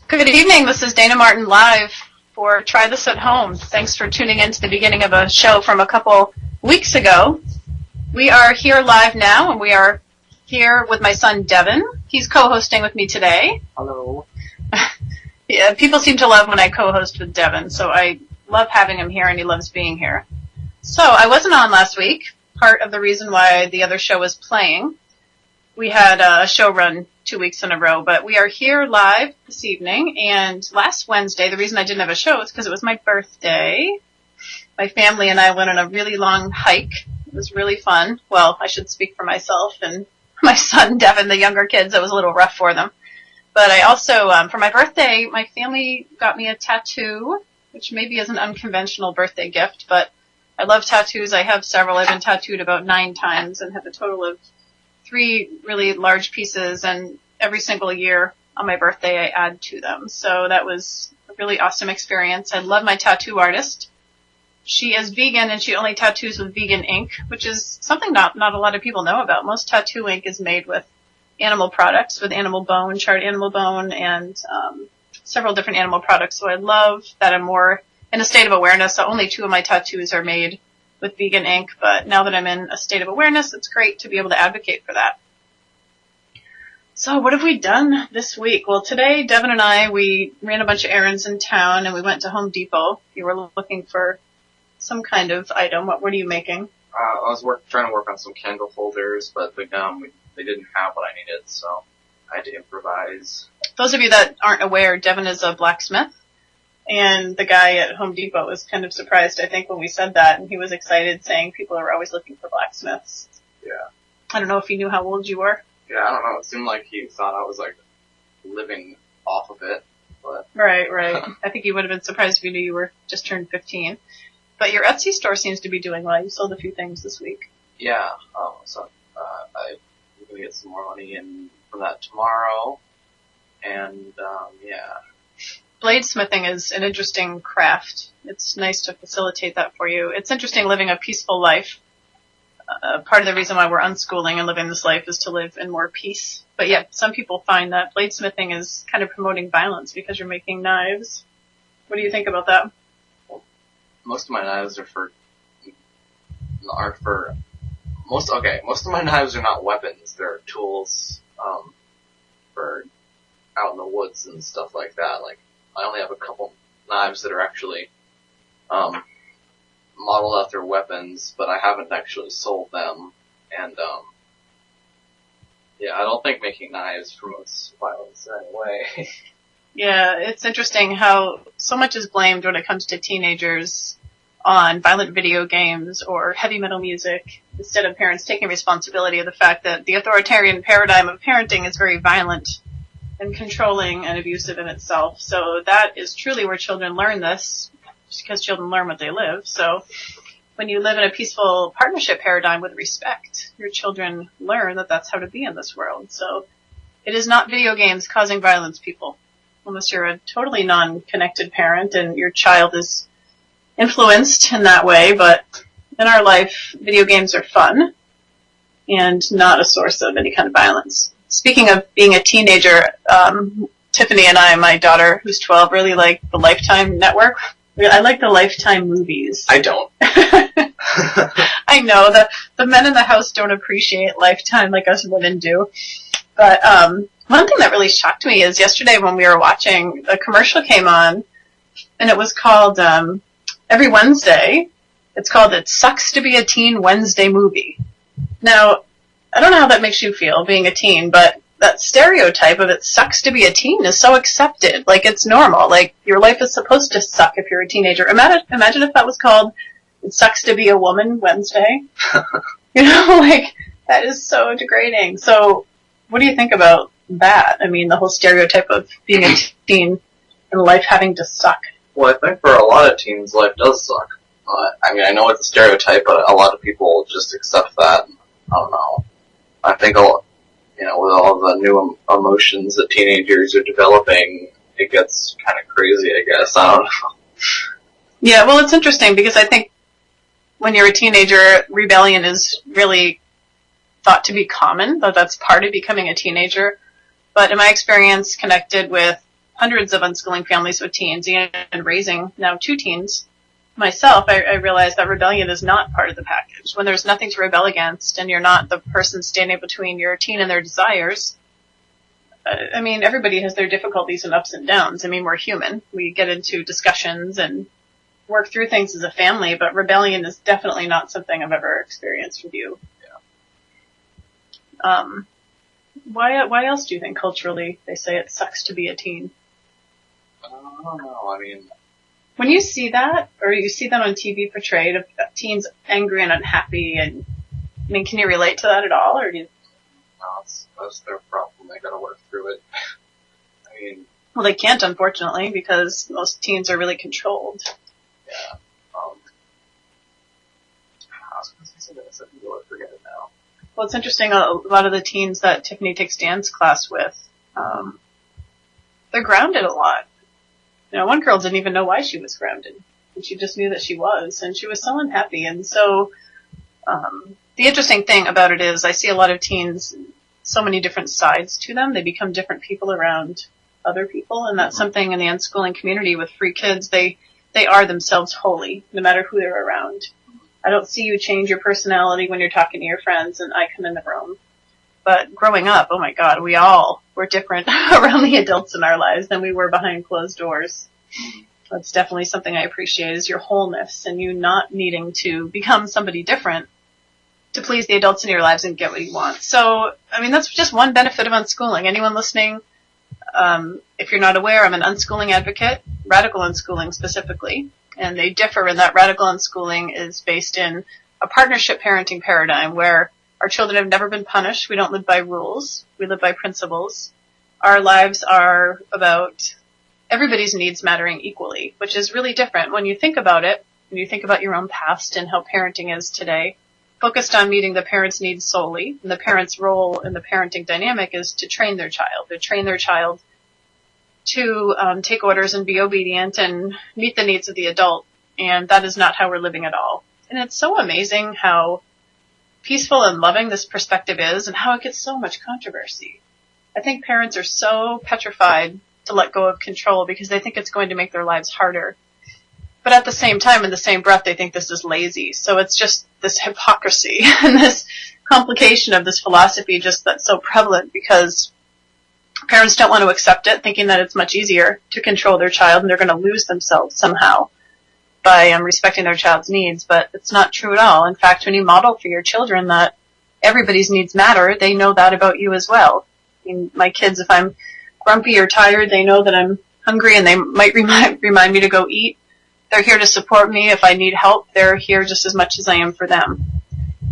Good evening. This is Dayna Martin live for Try This at Home. Thanks for tuning in to the beginning of a show from a couple weeks ago. We are here live now, and we are here with my son, Devin. He's co-hosting with me today. Hello. Yeah, people seem to love when I co-host with Devin, so I love having him here, and he loves being here. So I wasn't on last week, part of the reason why the other show was playing. We had a show run 2 weeks in a row, but we are here live this evening, and last Wednesday, the reason I didn't have a show is because it was my birthday. My family and I went on a really long hike. It was really fun. Well, I should speak for myself and my son, Devin, the younger kids. It was a little rough for them. But I also, for my birthday, my family got me a tattoo, which maybe is an unconventional birthday gift, but I love tattoos. I have several. I've been tattooed about 9 times and have a total of 3 really large pieces, and every single year on my birthday I add to them. So that was a really awesome experience. I love my tattoo artist. She is vegan, and she only tattoos with vegan ink, which is something not a lot of people know about. Most tattoo ink is made with animal products, with animal bone, charred animal bone, and several different animal products. So I love that I'm more in a state of awareness. So only 2 of my tattoos are made with vegan ink, but now that I'm in a state of awareness, it's great to be able to advocate for that. So what have we done this week? Well, today, Devin and I, we ran a bunch of errands in town, and we went to Home Depot. You were looking for some kind of item. What were you making? I was trying to work on some candle holders, but they didn't have what I needed, so I had to improvise. Those of you that aren't aware, Devin is a blacksmith. And the guy at Home Depot was kind of surprised, I think, when we said that, and he was excited, saying people are always looking for blacksmiths. Yeah. I don't know if he knew how old you were. Yeah, I don't know. It seemed like he thought I was, living off of it, but... Right. I think he would have been surprised if he knew you were just turned 15. But your Etsy store seems to be doing well. You sold a few things this week. Yeah, so I'm going to get some more money in from that tomorrow, and, yeah... Bladesmithing is an interesting craft. It's nice to facilitate that for you. It's interesting living a peaceful life. Part of the reason why we're unschooling and living this life is to live in more peace. But yeah, some people find that bladesmithing is kind of promoting violence because you're making knives. What do you think about that? Well, most of my knives most of my knives are not weapons. They're tools, for out in the woods and stuff like that. I only have a couple knives that are actually modeled after weapons, but I haven't actually sold them. And yeah, I don't think making knives promotes violence in any way. Yeah, it's interesting how so much is blamed when it comes to teenagers on violent video games or heavy metal music, instead of parents taking responsibility of the fact that the authoritarian paradigm of parenting is very violent and controlling and abusive in itself. So that is truly where children learn this, because children learn what they live. So when you live in a peaceful partnership paradigm with respect, your children learn that that's how to be in this world. So it is not video games causing violence, people, unless you're a totally non-connected parent and your child is influenced in that way. But in our life, video games are fun and not a source of any kind of violence. Speaking of being a teenager, Tiffany and I, my daughter, who's 12, really like the Lifetime network. I like the Lifetime movies. I don't. I know, the men in the house don't appreciate Lifetime like us women do. But one thing that really shocked me is yesterday when we were watching, a commercial came on, and it was called, every Wednesday, it's called It Sucks to Be a Teen Wednesday Movie. Now, I don't know how that makes you feel, being a teen, but that stereotype of it sucks to be a teen is so accepted. It's normal. Your life is supposed to suck if you're a teenager. Imagine if that was called It Sucks to Be a Woman Wednesday. That is so degrading. So, what do you think about that? I mean, the whole stereotype of being a teen and life having to suck. Well, I think for a lot of teens, life does suck. I know it's a stereotype, but a lot of people just accept that. I don't know. I think with all the new emotions that teenagers are developing, it gets kind of crazy, I guess. I don't know. Yeah, well, it's interesting because I think when you're a teenager, rebellion is really thought to be common, though that's part of becoming a teenager. But in my experience, connected with hundreds of unschooling families with teens and raising now 2 teens myself, I realized that rebellion is not part of the package. When there's nothing to rebel against and you're not the person standing between your teen and their desires, I mean, everybody has their difficulties and ups and downs. I mean, we're human. We get into discussions and work through things as a family, but rebellion is definitely not something I've ever experienced with you. Yeah. Why else do you think culturally they say it sucks to be a teen? I don't know. I mean, when you see that, or you see that on TV portrayed of teens angry and unhappy, and I mean, can you relate to that at all, or do you? No, that's their problem. They gotta work through it. I mean, well, they can't, unfortunately, because most teens are really controlled. Yeah. I was going to say something, I forget it now. Well, it's interesting. A lot of the teens that Tiffany takes dance class with, they're grounded a lot. You know, one girl didn't even know why she was grounded, and she just knew that she was, and she was so unhappy. And so, the interesting thing about it is I see a lot of teens, so many different sides to them. They become different people around other people, and that's something in the unschooling community with free kids. They are themselves wholly, no matter who they're around. I don't see you change your personality when you're talking to your friends, and I come in the room. But growing up, oh my God, we all were different around the adults in our lives than we were behind closed doors. That's definitely something I appreciate, is your wholeness and you not needing to become somebody different to please the adults in your lives and get what you want. So, I mean, that's just one benefit of unschooling. Anyone listening, if you're not aware, I'm an unschooling advocate, radical unschooling specifically, and they differ in that radical unschooling is based in a partnership parenting paradigm where our children have never been punished. We don't live by rules. We live by principles. Our lives are about everybody's needs mattering equally, which is really different when you think about it, when you think about your own past and how parenting is today, focused on meeting the parent's needs solely. And the parent's role in the parenting dynamic is to train their child. To train their child to take orders and be obedient and meet the needs of the adult. And that is not how we're living at all. And it's so amazing how peaceful and loving this perspective is and how it gets so much controversy. I think parents are so petrified to let go of control because they think it's going to make their lives harder. But at the same time, in the same breath, they think this is lazy. So it's just this hypocrisy and this complication of this philosophy just that's so prevalent because parents don't want to accept it, thinking that it's much easier to control their child and they're going to lose themselves somehow by respecting their child's needs. But it's not true at all. In fact, when you model for your children that everybody's needs matter, they know that about you as well. I mean, my kids, if I'm grumpy or tired, they know that I'm hungry and they might remind me to go eat. They're here to support me. If I need help, they're here just as much as I am for them.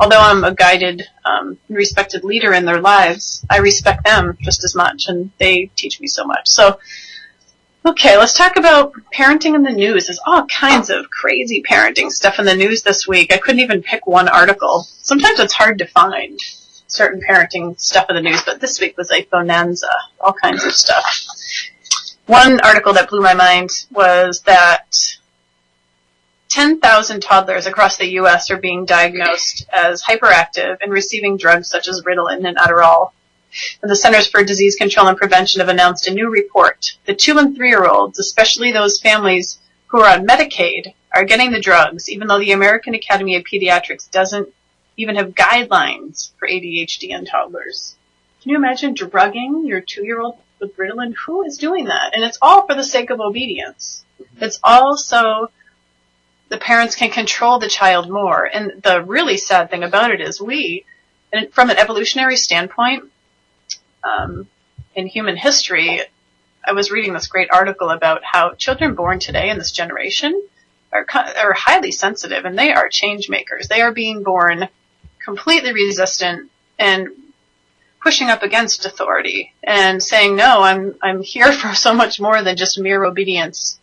Although I'm a guided, respected leader in their lives, I respect them just as much, and they teach me so much. So, okay, let's talk about parenting in the news. There's all kinds of crazy parenting stuff in the news this week. I couldn't even pick one article. Sometimes it's hard to find certain parenting stuff in the news, but this week was a bonanza, all kinds of stuff. One article that blew my mind was that 10,000 toddlers across the U.S. are being diagnosed as hyperactive and receiving drugs such as Ritalin and Adderall. And the Centers for Disease Control and Prevention have announced a new report. The 2- and 3-year-olds, especially those families who are on Medicaid, are getting the drugs, even though the American Academy of Pediatrics doesn't even have guidelines for ADHD in toddlers. Can you imagine drugging your 2-year-old with Ritalin? Who is doing that? And it's all for the sake of obedience. It's all so the parents can control the child more. And the really sad thing about it is from an evolutionary standpoint, in human history, I was reading this great article about how children born today in this generation are highly sensitive, and they are change makers. They are being born completely resistant and pushing up against authority and saying, no, I'm here for so much more than just mere obedience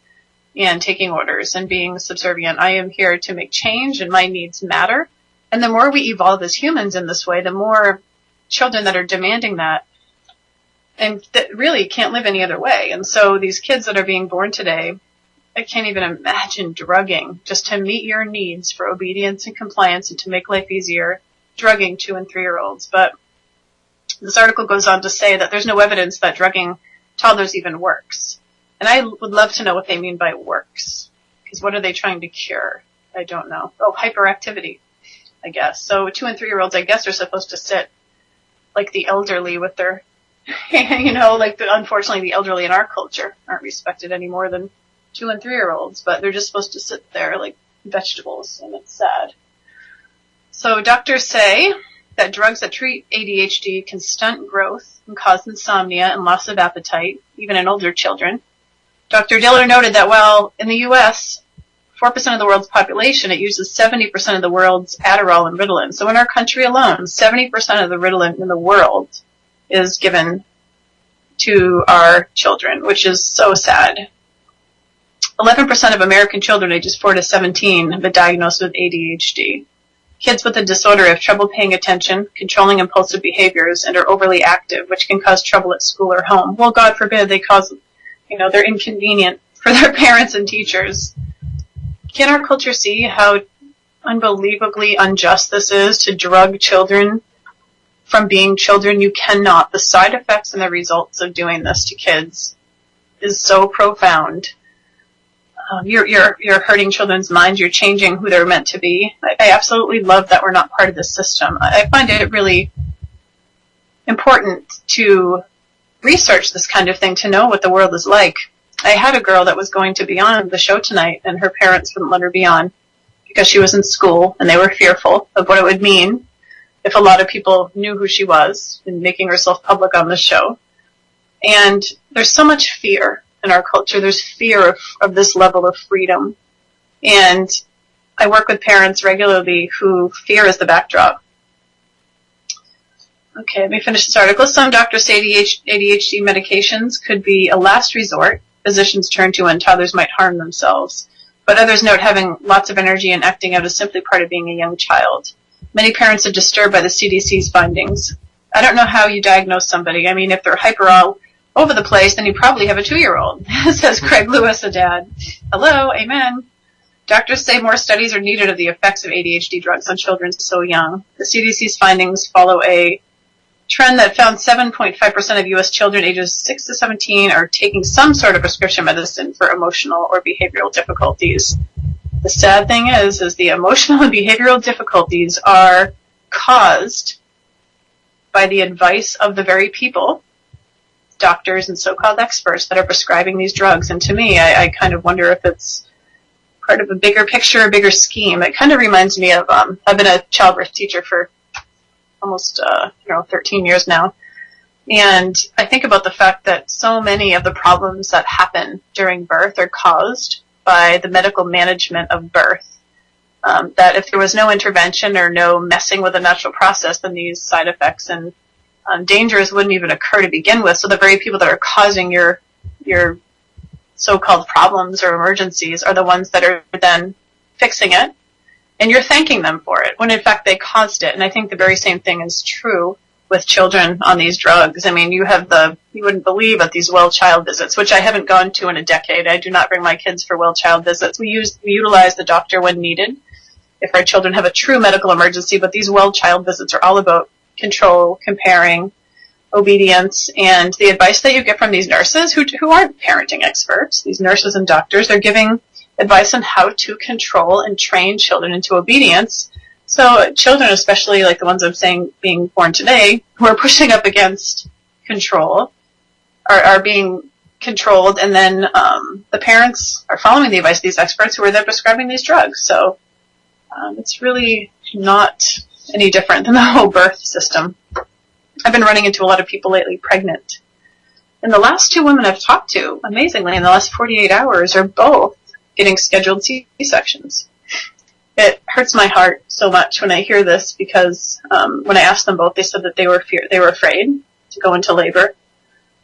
and taking orders and being subservient. I am here to make change, and my needs matter. And the more we evolve as humans in this way, the more children that are demanding that and that really can't live any other way. And so these kids that are being born today, I can't even imagine drugging just to meet your needs for obedience and compliance and to make life easier, drugging 2- and 3-year-olds. But this article goes on to say that there's no evidence that drugging toddlers even works. And I would love to know what they mean by works. Because what are they trying to cure? I don't know. Oh, hyperactivity, I guess. So 2 and 3-year-olds, I guess, are supposed to sit like the elderly with their, unfortunately the elderly in our culture aren't respected any more than 2 and 3-year-olds, but they're just supposed to sit there like vegetables, and it's sad. So doctors say that drugs that treat ADHD can stunt growth and cause insomnia and loss of appetite, even in older children. Dr. Diller noted that while in the U.S., 4% of the world's population, it uses 70% of the world's Adderall and Ritalin. So in our country alone, 70% of the Ritalin in the world is given to our children, which is so sad. 11% of American children ages 4 to 17 have been diagnosed with ADHD. Kids with the disorder have trouble paying attention, controlling impulsive behaviors, and are overly active, which can cause trouble at school or home. Well, God forbid they cause, they're inconvenient for their parents and teachers. Can our culture see how unbelievably unjust this is to drug children from being children? You cannot. The side effects and the results of doing this to kids is so profound. You're hurting children's minds. You're changing who they're meant to be. I absolutely love that we're not part of this system. I find it really important to research this kind of thing, to know what the world is like. I had a girl that was going to be on the show tonight, and her parents wouldn't let her be on because she was in school, and they were fearful of what it would mean if a lot of people knew who she was and making herself public on the show. And there's so much fear in our culture. There's fear of this level of freedom. And I work with parents regularly who fear is the backdrop. Okay, let me finish this article. Some doctors say ADHD medications could be a last resort physicians turn to when toddlers might harm themselves. But others note having lots of energy and acting out is simply part of being a young child. Many parents are disturbed by the CDC's findings. I don't know how you diagnose somebody. I mean, if they're hyper all over the place, then you probably have a 2-year-old, says Craig Lewis, a dad. Hello, amen. Doctors say more studies are needed of the effects of ADHD drugs on children so young. The CDC's findings follow a trend that found 7.5% of U.S. children ages 6 to 17 are taking some sort of prescription medicine for emotional or behavioral difficulties. The sad thing is the emotional and behavioral difficulties are caused by the advice of the very people, doctors and so-called experts, that are prescribing these drugs. And to me, I kind of wonder if it's part of a bigger picture, a bigger scheme. It kind of reminds me of, I've been a childbirth teacher for almost 13 years now, and I think about the fact that so many of the problems that happen during birth are caused by the medical management of birth. That if there was no intervention or no messing with the natural process, then these side effects and dangers wouldn't even occur to begin with. So the very people that are causing your so-called problems or emergencies are the ones that are then fixing it. And you're thanking them for it, when in fact they caused it. And I think the very same thing is true with children on these drugs. I mean, you wouldn't believe at these well child visits, which I haven't gone to in a decade. I do not bring my kids for well child visits. We utilize the doctor when needed if our children have a true medical emergency, but these well child visits are all about control, comparing, obedience, and the advice that you get from these nurses who aren't parenting experts. These nurses and doctors are giving advice on how to control and train children into obedience. So children, especially like the ones I'm saying being born today, who are pushing up against control, are being controlled, and then the parents are following the advice of these experts who are then prescribing these drugs. So it's really not any different than the whole birth system. I've been running into a lot of people lately pregnant. And the last 2 women I've talked to, amazingly, in the last 48 hours, are both getting scheduled C-sections. It hurts my heart so much when I hear this, because when I asked them both, they said that they were afraid to go into labor.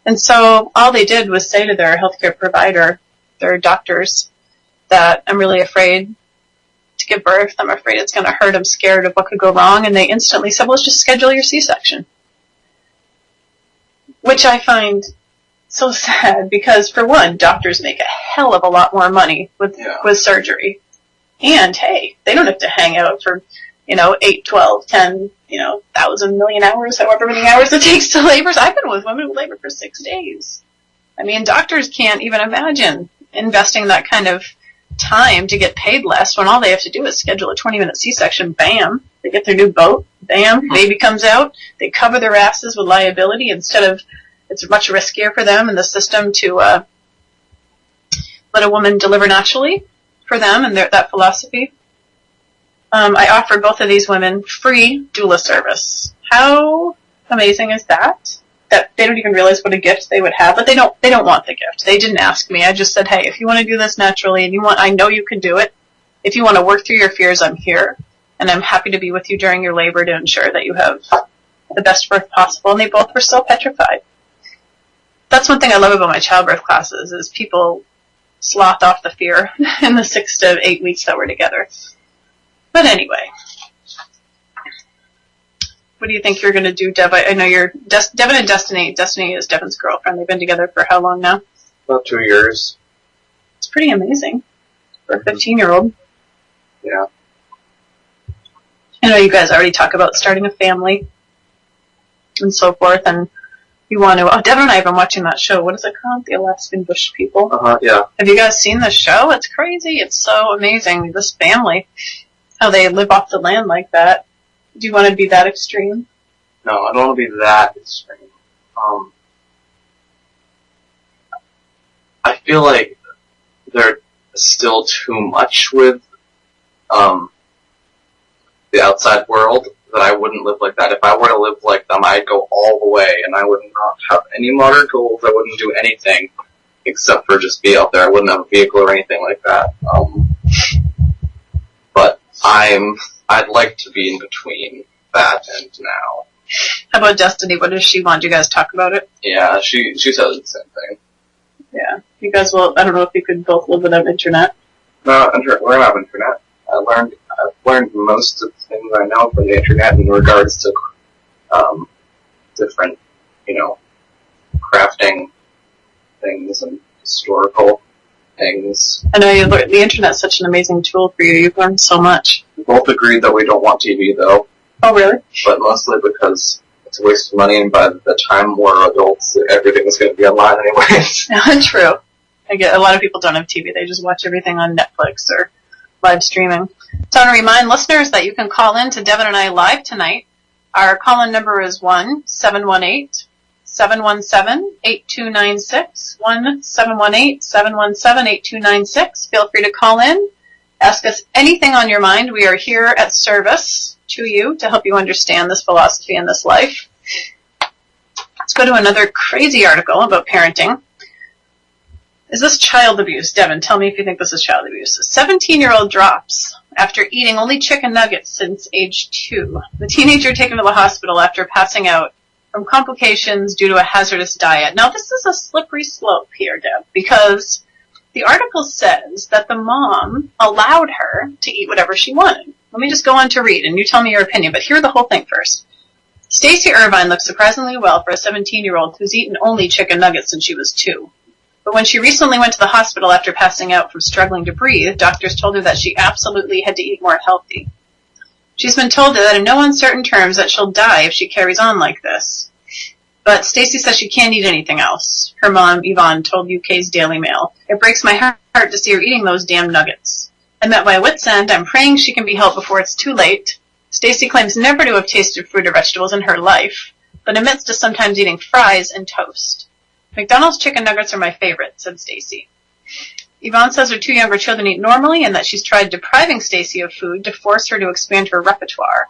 And so all they did was say to their healthcare provider, their doctors, that I'm really afraid to give birth. I'm afraid it's going to hurt. I'm scared of what could go wrong. And they instantly said, well, let's just schedule your C-section. Which I find so sad, because for one, doctors make a hell of a lot more money with surgery. And hey, they don't have to hang out for, 8, 12, 10, 1,000 million hours, however many hours it takes to labor. I've been with women who labor for 6 days. I mean, doctors can't even imagine investing that kind of time to get paid less when all they have to do is schedule a 20-minute C-section. Bam, they get their new boat. Bam, baby comes out. They cover their asses with liability instead of, it's much riskier for them in the system to let a woman deliver naturally for them and that philosophy. I offered both of these women free doula service. How amazing is that? That they don't even realize what a gift they would have, but they don't want the gift. They didn't ask me. I just said, hey, if you want to do this naturally and I know you can do it. If you want to work through your fears, I'm here. And I'm happy to be with you during your labor to ensure that you have the best birth possible. And they both were so petrified. That's one thing I love about my childbirth classes is people slough off the fear in the 6 to 8 weeks that we're together. But anyway. What do you think you're going to do, Deb? I know you're Devin and Destiny. Destiny is Devin's girlfriend. They've been together for how long now? About 2 years. It's pretty amazing for a 15-year-old. Yeah. I know you guys already talk about starting a family and so forth, and you want to... Oh, Devin and I have been watching that show. What is it called? The Alaskan Bush People? Yeah. Have you guys seen the show? It's crazy. It's so amazing. This family, how they live off the land like that. Do you want to be that extreme? No, I don't want to be that extreme. I feel like there's still too much with the outside world that I wouldn't live like that. If I were to live like them, I'd go all the way, and I would not have any moderate goals. I wouldn't do anything except for just be out there. I wouldn't have a vehicle or anything like that. But I'd like to be in between that and now. How about Destiny? What does she want? Do you guys talk about it? Yeah, she says the same thing. Yeah. You guys will, I don't know if you could both live without internet. No, we're gonna have internet. I've learned most of the things I know from the internet in regards to different, crafting things and historical things. I know the internet's such an amazing tool for you. You've learned so much. We both agreed that we don't want TV, though. Oh, really? But mostly because it's a waste of money, and by the time we're adults, everything is going to be online anyways. True. I get a lot of people don't have TV. They just watch everything on Netflix or live streaming. So I want to remind listeners that you can call in to Devin and I live tonight. Our call-in number is 1-718-717-8296. 1-718-717-8296. Feel free to call in. Ask us anything on your mind. We are here at service to you to help you understand this philosophy and this life. Let's go to another crazy article about parenting. Is this child abuse? Devin, tell me if you think this is child abuse. A 17-year-old drops after eating only chicken nuggets since age 2. The teenager taken to the hospital after passing out from complications due to a hazardous diet. Now, this is a slippery slope here, Deb, because the article says that the mom allowed her to eat whatever she wanted. Let me just go on to read, and you tell me your opinion, but hear the whole thing first. Stacey Irvine looks surprisingly well for a 17-year-old who's eaten only chicken nuggets since she was 2. But when she recently went to the hospital after passing out from struggling to breathe, doctors told her that she absolutely had to eat more healthy. She's been told that in no uncertain terms that she'll die if she carries on like this. But Stacey says she can't eat anything else. Her mom, Yvonne, told UK's Daily Mail, "It breaks my heart to see her eating those damn nuggets. I'm at my wit's end. I'm praying she can be helped before it's too late." Stacey claims never to have tasted fruit or vegetables in her life, but admits to sometimes eating fries and toast. "McDonald's chicken nuggets are my favorite," said Stacey. Yvonne says her 2 younger children eat normally and that she's tried depriving Stacey of food to force her to expand her repertoire.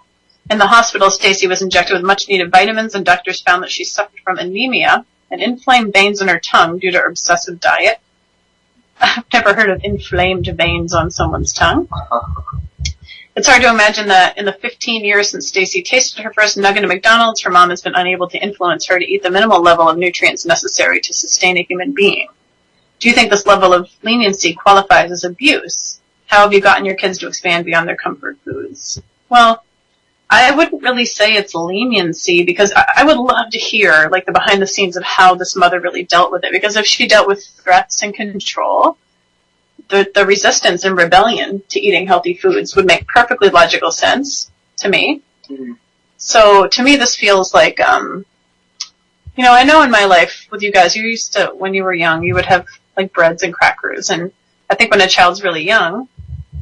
In the hospital, Stacey was injected with much-needed vitamins, and doctors found that she suffered from anemia and inflamed veins in her tongue due to her obsessive diet. I've never heard of inflamed veins on someone's tongue. It's hard to imagine that in the 15 years since Stacey tasted her first nugget at McDonald's, her mom has been unable to influence her to eat the minimal level of nutrients necessary to sustain a human being. Do you think this level of leniency qualifies as abuse? How have you gotten your kids to expand beyond their comfort foods? Well, I wouldn't really say it's leniency, because I would love to hear the behind the scenes of how this mother really dealt with it. Because if she dealt with threats and control, the resistance and rebellion to eating healthy foods would make perfectly logical sense to me. Mm-hmm. So to me, this feels like I know in my life with you guys, you used to, when you were young, you would have like breads and crackers. And I think when a child's really young,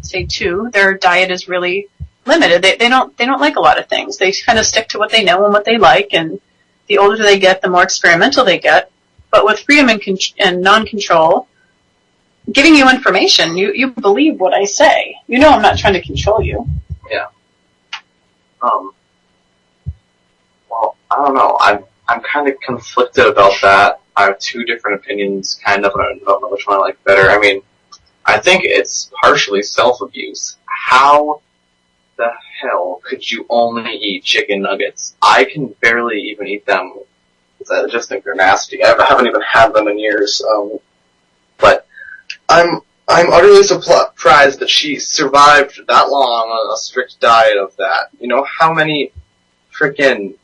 say 2, their diet is really limited. They don't like a lot of things. They kind of stick to what they know and what they like. And the older they get, the more experimental they get. But with freedom and non-control, giving you information, you believe what I say. I'm not trying to control you. Yeah. Well, I don't know. I'm kind of conflicted about that. I have 2 different opinions, kind of, and I don't know which one I like better. I mean, I think it's partially self-abuse. How the hell could you only eat chicken nuggets? I can barely even eat them. I just think they're nasty. I haven't even had them in years. But I'm utterly surprised that she survived that long on a strict diet of that. How many freaking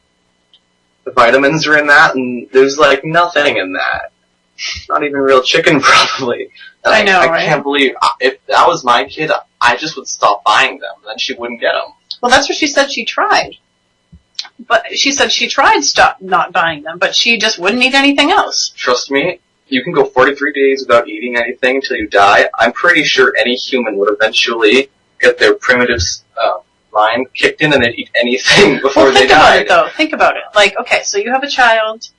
vitamins are in that? And there's like nothing in that. Not even real chicken, probably. And I know, I right? can't believe, if that was my kid, I just would stop buying them. Then she wouldn't get them. Well, that's what she said she tried. But she said she tried stop not buying them, but she just wouldn't eat anything else. Trust me, you can go 43 days without eating anything until you die. I'm pretty sure any human would eventually get their primitive mind kicked in and they'd eat anything before they died. Think about it, though. Think about it. Like, okay, so you have a child.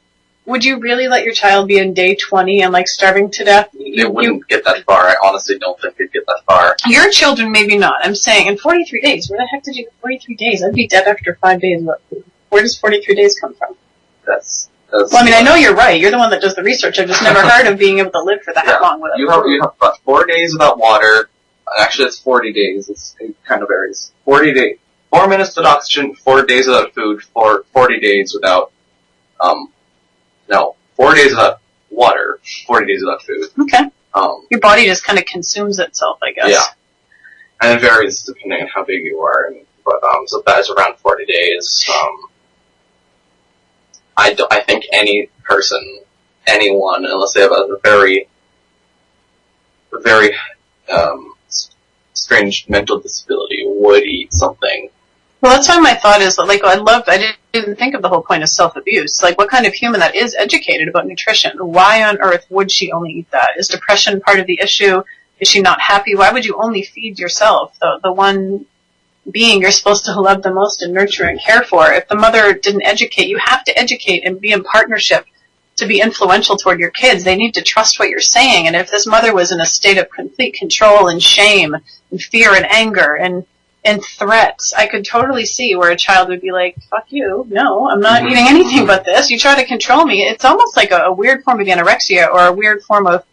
Would you really let your child be in day 20 and, like, starving to death? They wouldn't get that far. I honestly don't think they'd get that far. Your children, maybe not. I'm saying, in 43 days, where the heck did you get 43 days? I'd be dead after 5 days without food. Where does 43 days come from? Well, I mean, I know you're right. You're the one that does the research. I've just never heard of being able to live for that long without food. You have about 4 days without water. Actually, it's 40 days. It kind of varies. 40 days. 4 minutes without oxygen, 4 days without food, 40 days without, 4 days without water, 40 days without food. Okay. Your body just kind of consumes itself, I guess. Yeah. And it varies depending on how big you are. But so that is around 40 days. I think any person, anyone, unless they have a very strange mental disability, would eat something. Well, that's why my thought is, like, I didn't think of the whole point of self-abuse. Like, what kind of human that is educated about nutrition? Why on earth would she only eat that? Is depression part of the issue? Is she not happy? Why would you only feed yourself, the one being you're supposed to love the most and nurture and care for? If the mother didn't educate, you have to educate and be in partnership to be influential toward your kids. They need to trust what you're saying. And if this mother was in a state of complete control and shame and fear and anger and threats, I could totally see where a child would be like, fuck you, no, I'm not eating anything but this. You try to control me. It's almost like a weird form of anorexia or a weird form of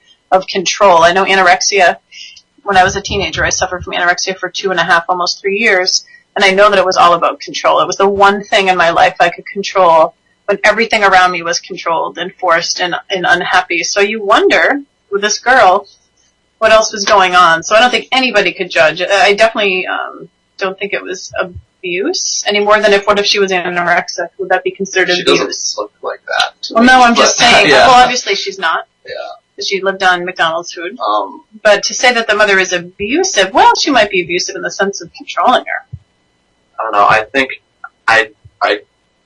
control. I know anorexia, when I was a teenager, I suffered from anorexia for 2.5, almost 3 years, and I know that it was all about control. It was the one thing in my life I could control when everything around me was controlled and forced and unhappy. So you wonder, with this girl, what else was going on. So I don't think anybody could judge. I definitely don't think it was abuse any more than what if she was anorexic? Would that be considered abuse? She doesn't look like that. Well, no, I'm just saying. Yeah. Well, obviously she's not. Yeah. She lived on McDonald's food. But to say that the mother is abusive, well, she might be abusive in the sense of controlling her. I don't know. I think I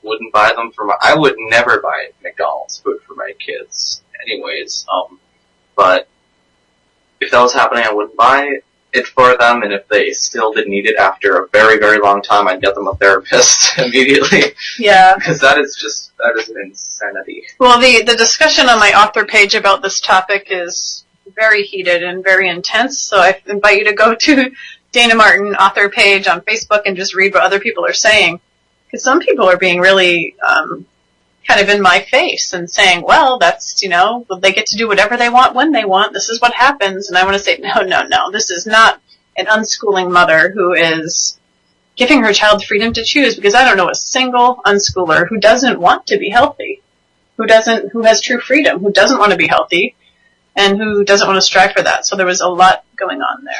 wouldn't buy them I would never buy McDonald's food for my kids anyways. But if that was happening, I wouldn't buy it for them, and if they still didn't need it after a very, very long time, I'd get them a therapist immediately. Yeah. Because that is insanity. Well, the discussion on my author page about this topic is very heated and very intense, so I invite you to go to Dayna Martin author page on Facebook and just read what other people are saying. Because some people are being really kind of in my face and saying, well, that's, they get to do whatever they want when they want. This is what happens. And I want to say, no. This is not an unschooling mother who is giving her child freedom to choose, because I don't know a single unschooler who doesn't want to be healthy, who has true freedom, who doesn't want to be healthy, and who doesn't want to strive for that. So there was a lot going on there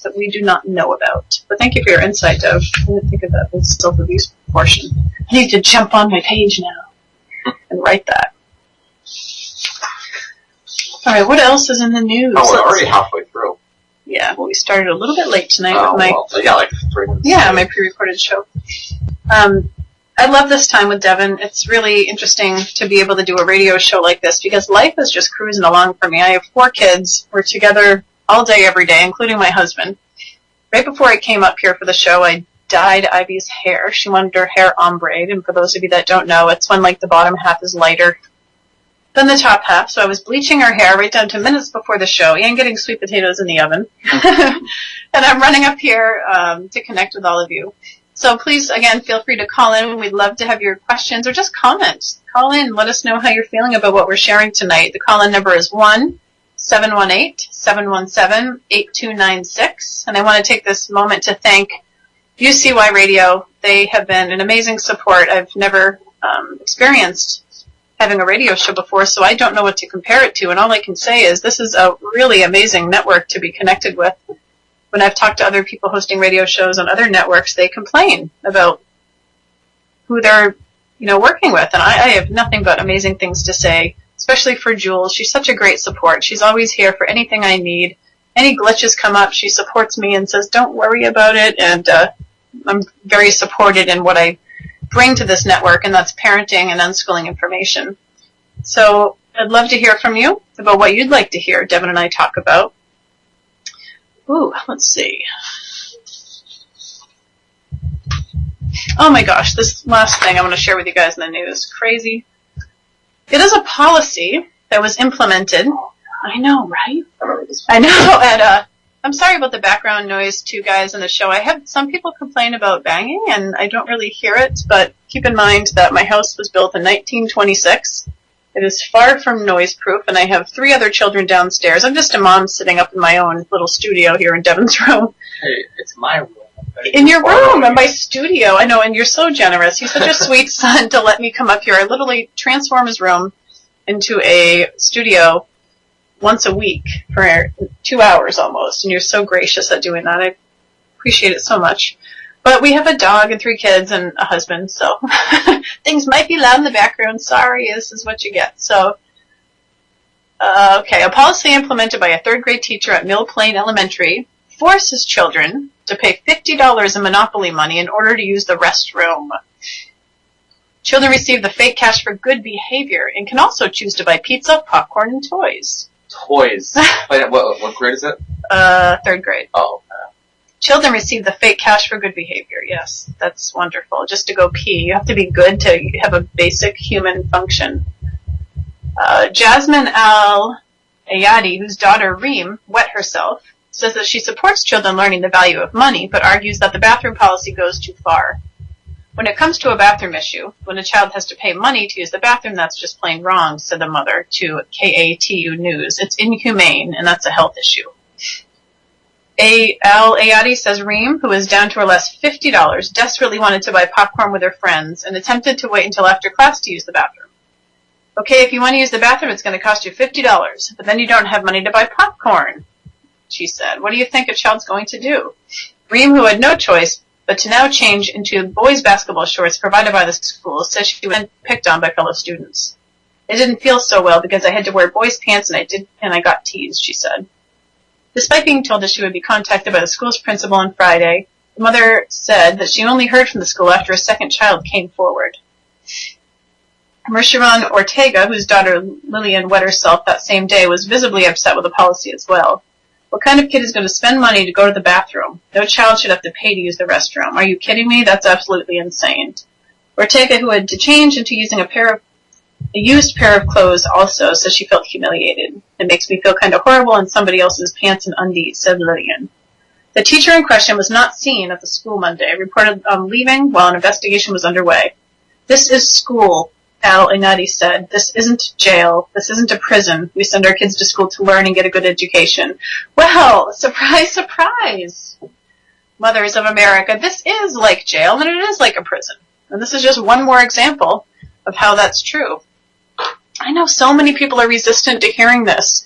that we do not know about. But thank you for your insight, Dev. I didn't think of that with self-abuse portion. I need to jump on my page now and write that. All right, what else is in the news? Oh, we're already halfway through. Yeah, well, we started a little bit late tonight with my... Well, yeah, like 3 minutes. Yeah, my pre-recorded show. I love this time with Devin. It's really interesting to be able to do a radio show like this because life is just cruising along for me. I have 4 kids. We're together all day, every day, including my husband. Right before I came up here for the show, I dyed Ivy's hair. She wanted her hair ombre, and for those of you that don't know, it's when like the bottom half is lighter than the top half. So I was bleaching her hair right down to minutes before the show and getting sweet potatoes in the oven. And I'm running up here to connect with all of you. So please, again, feel free to call in. We'd love to have your questions or just comments. Call in. Let us know how you're feeling about what we're sharing tonight. The call-in number is 1-718-717-8296. And I want to take this moment to thank UCY Radio. They have been an amazing support. I've never experienced having a radio show before, so I don't know what to compare it to. And all I can say is this is a really amazing network to be connected with. When I've talked to other people hosting radio shows on other networks, they complain about who they're, working with. And I have nothing but amazing things to say, especially for Jules. She's such a great support. She's always here for anything I need. Any glitches come up, she supports me and says, don't worry about it. And I'm very supported in what I bring to this network, and that's parenting and unschooling information. So I'd love to hear from you about what you'd like to hear Devin and I talk about. Ooh, let's see. Oh my gosh, this last thing I want to share with you guys in the news. Crazy. It is a policy that was implemented. I know, right? I know, and I'm sorry about the background noise too, guys, in the show. I have some people complain about banging, and I don't really hear it, but keep in mind that my house was built in 1926. It is far from noise-proof, and I have 3 other children downstairs. I'm just a mom sitting up in my own little studio here in Devin's room. Hey, it's my room. In your room, in my studio. I know, and you're so generous. He's such a sweet son to let me come up here. I literally transform his room into a studio once a week for 2 hours almost, and you're so gracious at doing that. I appreciate it so much. But we have a dog and 3 kids and a husband, so things might be loud in the background. Sorry, this is what you get. So, okay, a policy implemented by a 3rd grade teacher at Mill Plain Elementary forces children to pay $50 in Monopoly money in order to use the restroom. Children receive the fake cash for good behavior and can also choose to buy pizza, popcorn, and toys. Toys? Wait, what grade is it? 3rd grade. Oh. Children receive the fake cash for good behavior. Yes, that's wonderful. Just to go pee. You have to be good to have a basic human function. Jasmine Al-Ayadi, whose daughter Reem wet herself, says that she supports children learning the value of money, but argues that the bathroom policy goes too far. When it comes to a bathroom issue, when a child has to pay money to use the bathroom, that's just plain wrong, said the mother to KATU News. It's inhumane, and that's a health issue. Al-Ayadi says Reem, who is down to her last $50, desperately wanted to buy popcorn with her friends and attempted to wait until after class to use the bathroom. Okay, if you want to use the bathroom, it's going to cost you $50, but then you don't have money to buy popcorn, she said. What do you think a child's going to do? Reem, who had no choice but to now change into boys' basketball shorts provided by the school, says she was picked on by fellow students. It didn't feel so well because I had to wear boys' pants and I got teased, she said. Despite being told that she would be contacted by the school's principal on Friday, the mother said that she only heard from the school after a second child came forward. Mersharon Ortega, whose daughter Lillian wet herself that same day, was visibly upset with the policy as well. What kind of kid is going to spend money to go to the bathroom? No child should have to pay to use the restroom. Are you kidding me? That's absolutely insane. Ortega, who had to change into using a used pair of clothes, also says she felt humiliated. It makes me feel kind of horrible in somebody else's pants and undies, said Lillian. The teacher in question was not seen at the school Monday, reported leaving while an investigation was underway. This is school, Al-Ayadi said. This isn't jail. This isn't a prison. We send our kids to school to learn and get a good education. Well, surprise, surprise, mothers of America. This is like jail, and it is like a prison. And this is just one more example of how that's true. I know so many people are resistant to hearing this.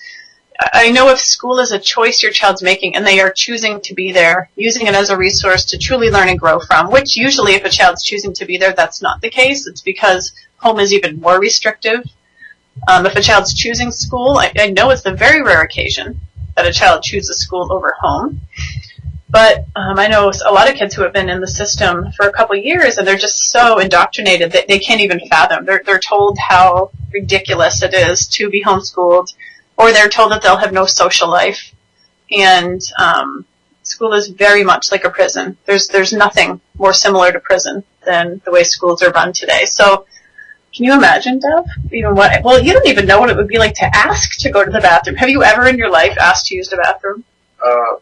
I know if school is a choice your child's making and they are choosing to be there, using it as a resource to truly learn and grow from, which usually if a child's choosing to be there, that's not the case. It's because home is even more restrictive. If a child's choosing school, I know it's the very rare occasion that a child chooses school over home. But I know a lot of kids who have been in the system for a couple of years, and they're just so indoctrinated that they can't even fathom. They're told how ridiculous it is to be homeschooled, or they're told that they'll have no social life. And school is very much like a prison. There's nothing more similar to prison than the way schools are run today. So can you imagine, Dev? Well, you don't even know what it would be like to ask to go to the bathroom. Have you ever in your life asked to use the bathroom?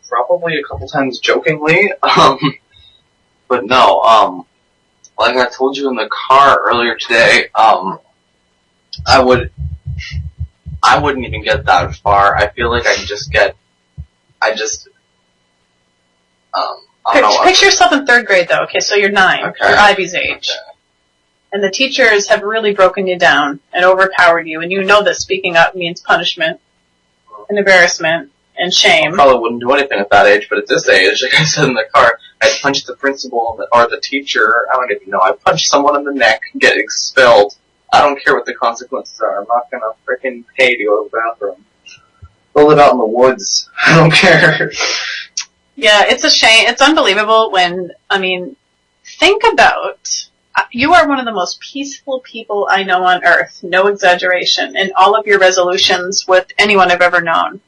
Probably a couple times jokingly, but no, like I told you in the car earlier today, I wouldn't even get that far. I feel like I don't know. Picture yourself in third grade, though. Okay, so you're 9. Okay. You're Ivy's age. Okay. And the teachers have really broken you down and overpowered you, and you know that speaking up means punishment and embarrassment and shame. I probably wouldn't do anything at that age, but at this age, like I said in the car, I'd punch the principal or the teacher. I don't even know. I'd punch someone in the neck, get expelled. I don't care what the consequences are. I'm not gonna freaking pay to go to the bathroom. Go live out in the woods. I don't care. Yeah, it's a shame. It's unbelievable think about, you are one of the most peaceful people I know on earth, no exaggeration, in all of your resolutions with anyone I've ever known.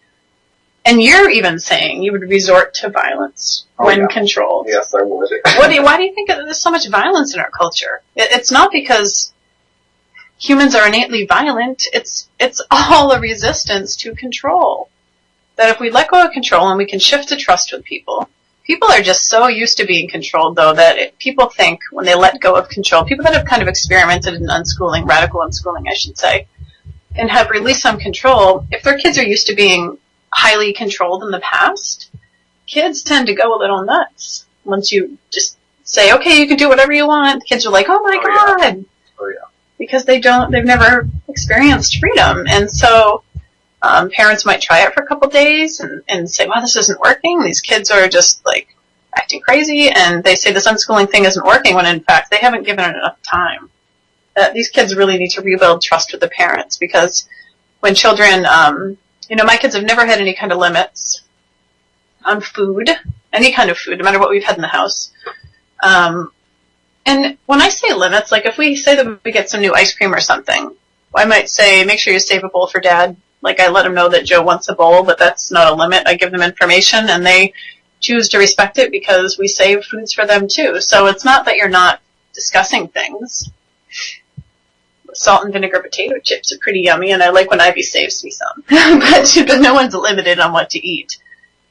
And you're even saying you would resort to violence when controlled. Yes, I would. Why do you think there's so much violence in our culture? It's not because humans are innately violent. It's all a resistance to control. That if we let go of control and we can shift to trust with people are just so used to being controlled, though, that people think when they let go of control, people that have kind of experimented in unschooling, radical unschooling, I should say, and have released some control, if their kids are used to being highly controlled in the past, kids tend to go a little nuts. Once you just say, okay, you can do whatever you want, kids are like, oh my God. Yeah. Oh yeah. Because they've never experienced freedom. And so, parents might try it for a couple days and say, wow, this isn't working. These kids are just like acting crazy. And they say this unschooling thing isn't working when in fact they haven't given it enough time. These kids really need to rebuild trust with the parents, because when children, my kids have never had any kind of limits on food, any kind of food, no matter what we've had in the house. And when I say limits, like if we say that we get some new ice cream or something, I might say, make sure you save a bowl for Dad. Like I let them know that Joe wants a bowl, but that's not a limit. I give them information and they choose to respect it because we save foods for them too. So it's not that you're not discussing things. Salt and vinegar potato chips are pretty yummy, and I like when Ivy saves me some. but no one's limited on what to eat.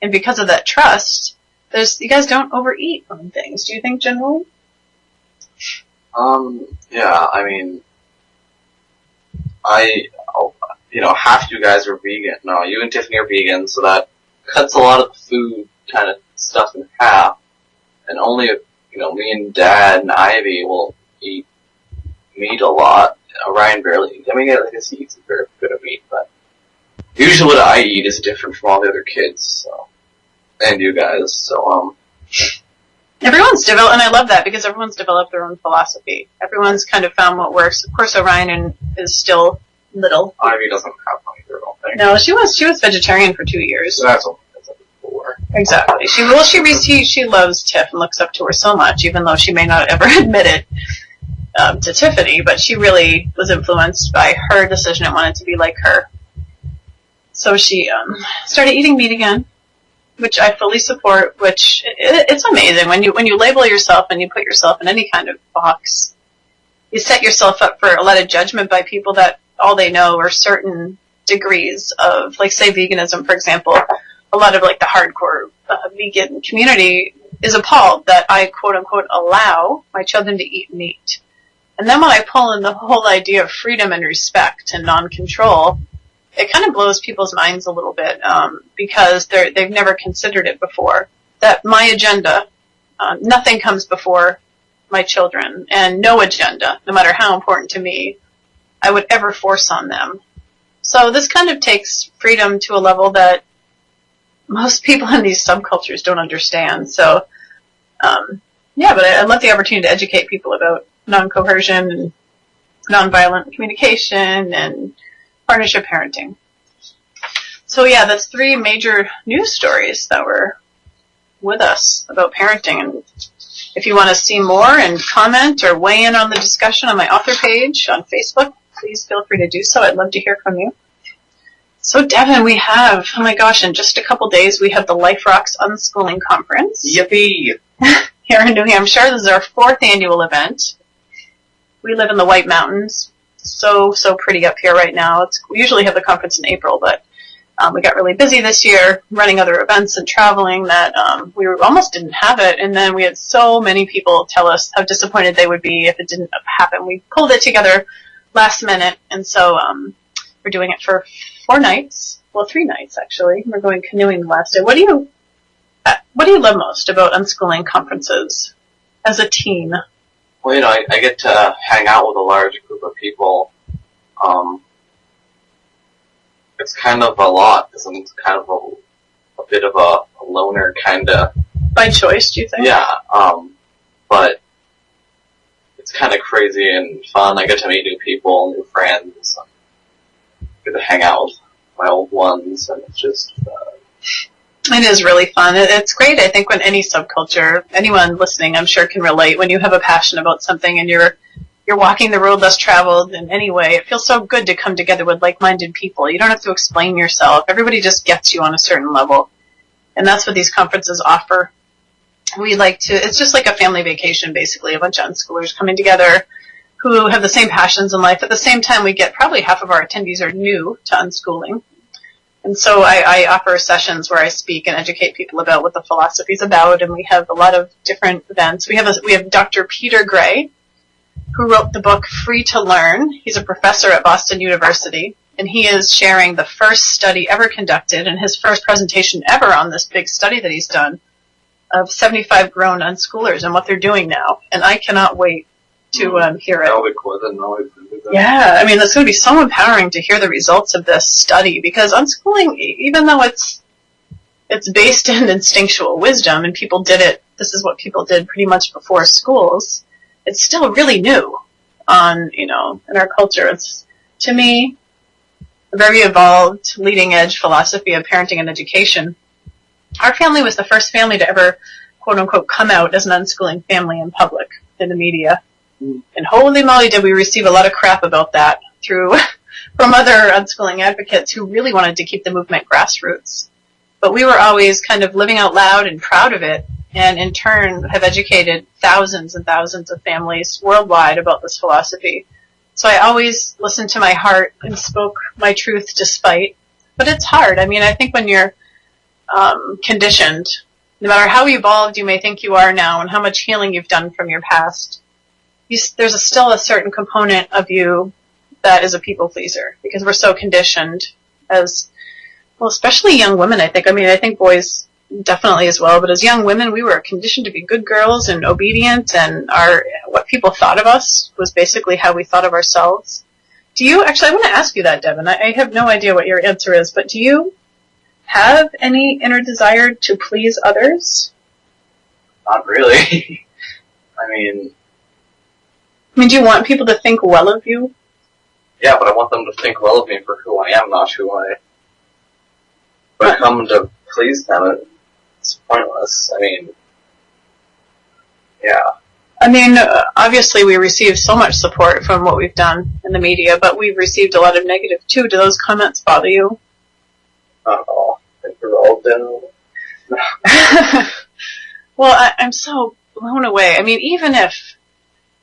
And because of that trust, you guys don't overeat on things. Do you think, generally? Yeah, half you guys are vegan. No, you and Tiffany are vegan, so that cuts a lot of the food kind of stuff in half. And only, me and Dad and Ivy will eat meat a lot. Ryan barely. I guess he eats a fair bit of meat, but usually what I eat is different from all the other kids, so, and you guys. So, everyone's developed, and I love that because everyone's developed their own philosophy. Everyone's kind of found what works. Of course, Orion is still little. Ivy doesn't have one either, I don't think. No, she was vegetarian for 2 years. So that's before. Exactly. She loves Tiff and looks up to her so much, even though she may not ever admit it to Tiffany. But she really was influenced by her decision and wanted to be like her. So she started eating meat again, which I fully support. Which it's amazing when you label yourself and you put yourself in any kind of box, you set yourself up for a lot of judgment by people that all they know are certain degrees of, like, say, veganism, for example. A lot of, like, the hardcore vegan community is appalled that I, quote-unquote, allow my children to eat meat. And then when I pull in the whole idea of freedom and respect and non-control, it kind of blows people's minds a little bit, because they've never considered it before. That my agenda, nothing comes before my children, and no agenda, no matter how important to me, I would ever force on them. So this kind of takes freedom to a level that most people in these subcultures don't understand. So, but I love the opportunity to educate people about non-coercion and nonviolent communication and partnership parenting. So yeah, that's 3 major news stories that were with us about parenting. And if you want to see more and comment or weigh in on the discussion on my author page on Facebook, please feel free to do so. I'd love to hear from you. So, Devin, we have, oh my gosh, in just a couple days, we have the Life Rocks Unschooling Conference. Yippee! Here in New Hampshire. This is our 4th annual event. We live in the White Mountains. So pretty up here right now. We usually have the conference in April, but we got really busy this year running other events and traveling that we almost didn't have it. And then we had so many people tell us how disappointed they would be if it didn't happen. We pulled it together last minute, and so we're doing it for 4 nights. Well, 3 nights, actually. We're going canoeing the last day. What do you love most about unschooling conferences as a team? Well, you know, I get to hang out with a large group of people. It's kind of a lot, because I'm kind of a bit of a loner, kind of. By choice, do you think? Yeah, but it's kind of crazy and fun. I get to meet new people, new friends. Get to hang out with my old ones, and it's just... It is really fun. It's great, I think, when any subculture, anyone listening, I'm sure, can relate. When you have a passion about something and you're walking the road less traveled in any way, it feels so good to come together with like-minded people. You don't have to explain yourself. Everybody just gets you on a certain level. And that's what these conferences offer. It's just like a family vacation, basically, a bunch of unschoolers coming together who have the same passions in life. At the same time, we get probably half of our attendees are new to unschooling. And so I offer sessions where I speak and educate people about what the philosophy is about, and we have a lot of different events. We have Dr. Peter Gray, who wrote the book Free to Learn. He's a professor at Boston University, and he is sharing the first study ever conducted and his first presentation ever on this big study that he's done of 75 grown unschoolers and what they're doing now. And I cannot wait to hear it. That'll be cool. I didn't know we could do that. Yeah, I mean, it's going to be so empowering to hear the results of this study, because unschooling, even though it's based in instinctual wisdom and people did it, this is what people did pretty much before schools, it's still really new in our culture. It's, to me, a very evolved, leading edge philosophy of parenting and education. Our family was the first family to ever, quote unquote, come out as an unschooling family in public, in the media. And holy moly, did we receive a lot of crap about that from other unschooling advocates who really wanted to keep the movement grassroots. But we were always kind of living out loud and proud of it, and in turn have educated thousands and thousands of families worldwide about this philosophy. So I always listened to my heart and spoke my truth despite. But it's hard. I mean, I think when you're conditioned, no matter how evolved you may think you are now and how much healing you've done from your past, there's still a certain component of you that is a people pleaser, because we're so conditioned as, well, especially young women, I think. I mean, I think boys definitely as well, but as young women, we were conditioned to be good girls and obedient, and what people thought of us was basically how we thought of ourselves. I want to ask you that, Devin. I have no idea what your answer is, but do you have any inner desire to please others? Not really. I mean, do you want people to think well of you? Yeah, but I want them to think well of me for who I am, not who I come to please them. It's pointless. I mean, yeah. I mean, obviously we receive so much support from what we've done in the media, but we've received a lot of negative too. Do those comments bother you? Not at all. I think we're all down. Well, I'm so blown away. I mean, even if,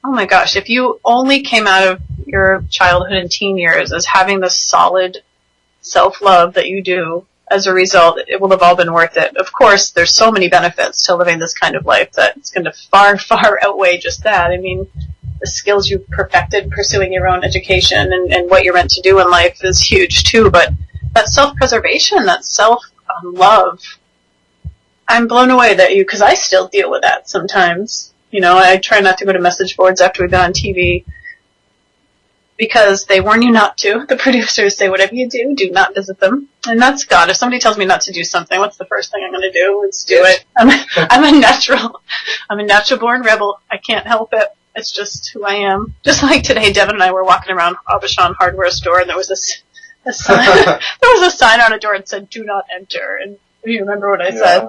oh my gosh, if you only came out of your childhood and teen years as having the solid self-love that you do, as a result, it will have all been worth it. Of course, there's so many benefits to living this kind of life that it's going to far, far outweigh just that. I mean, the skills you've perfected pursuing your own education and what you're meant to do in life is huge too, but that self-preservation, that self-love, I'm blown away that because I still deal with that sometimes. I try not to go to message boards after we've been on TV because they warn you not to. The producers say, whatever you do not visit them. And that's God. If somebody tells me not to do something, what's the first thing I'm going to do? It's do it. I'm a natural born rebel. I can't help it. It's just who I am. Just like today, Devin and I were walking around Abishan hardware store, and there was a sign on a door that said, do not enter. And you remember what I said?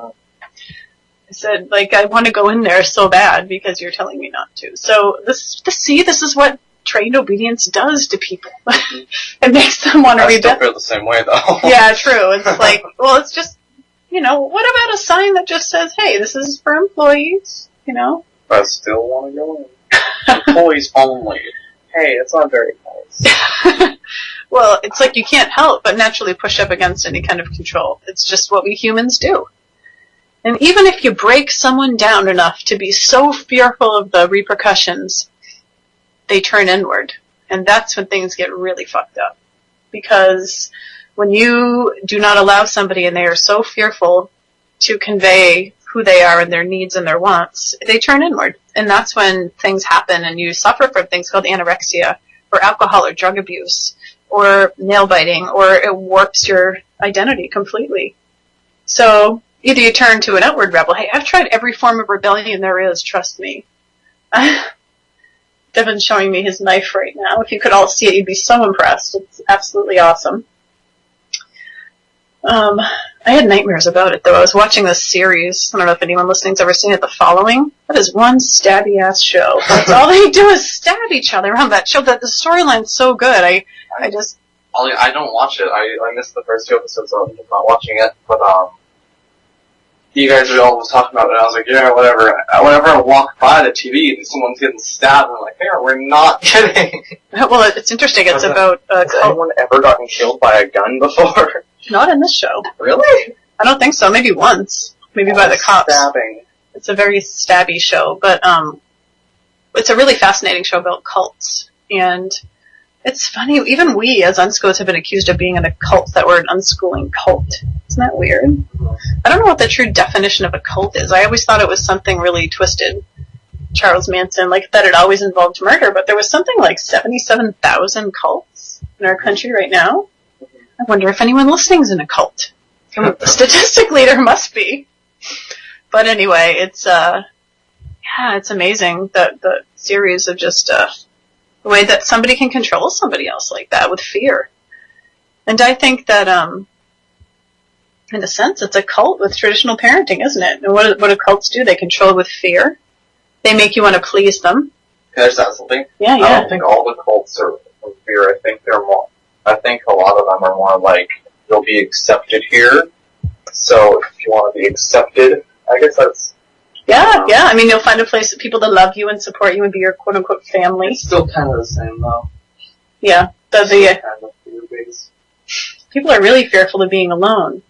I said, like, I want to go in there so bad because you're telling me not to. So this is what trained obedience does to people. It makes them want to rebel. I still feel the same way, though. Yeah, true. It's like, well, it's just, what about a sign that just says, hey, this is for employees, I still want to go in. Employees only. Hey, it's not very nice. Well, it's like you can't help but naturally push up against any kind of control. It's just what we humans do. And even if you break someone down enough to be so fearful of the repercussions, they turn inward. And that's when things get really fucked up. Because when you do not allow somebody and they are so fearful to convey who they are and their needs and their wants, they turn inward. And that's when things happen and you suffer from things called anorexia or alcohol or drug abuse or nail biting, or it warps your identity completely. So either you turn to an outward rebel. Hey, I've tried every form of rebellion there is, trust me. Devin's showing me his knife right now. If you could all see it, you'd be so impressed. It's absolutely awesome. I had nightmares about it, though. I was watching this series. I don't know if anyone listening's ever seen it, The Following. That is one stabby-ass show. That's all they do is stab each other on that show. That the storyline's so good. I don't watch it. I missed the first 2 episodes, so I'm just not watching it. But, you guys were all talking about it, and I was like, yeah, whatever. Whenever I walk by the TV and someone's getting stabbed, I'm like, hey, we're not kidding. Well, it's interesting. It's about... Has anyone ever gotten killed by a gun before? Not in this show. Really? I don't think so. Maybe once. Maybe by the cops. Stabbing. It's a very stabby show, but it's a really fascinating show about cults. And it's funny, even we as unschools have been accused of being in a cult that we're an unschooling cult. Isn't that weird? I don't know what the true definition of a cult is. I always thought it was something really twisted. Charles Manson, like that it always involved murder, but there was something like 77,000 cults in our country right now. I wonder if anyone listening's in a cult. Statistically, there must be. But anyway, it's amazing that the series of just the way that somebody can control somebody else like that with fear. And I think that, in a sense, it's a cult with traditional parenting, isn't it? And what do cults do? They control with fear. They make you want to please them. Can I just add something? Yeah. I don't think all the cults are with fear. I think a lot of them are more like, you'll be accepted here. So if you want to be accepted, I guess that's... Yeah. I mean, you'll find a place of people to love you and support you and be your quote-unquote family. It's still kind of the same, though. Yeah. Kind of fear-based. People are really fearful of being alone.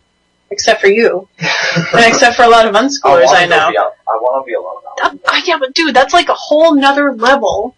Except for you. And except for a lot of unschoolers I know. I want to be alone now. Yeah, but dude, that's like a whole nother level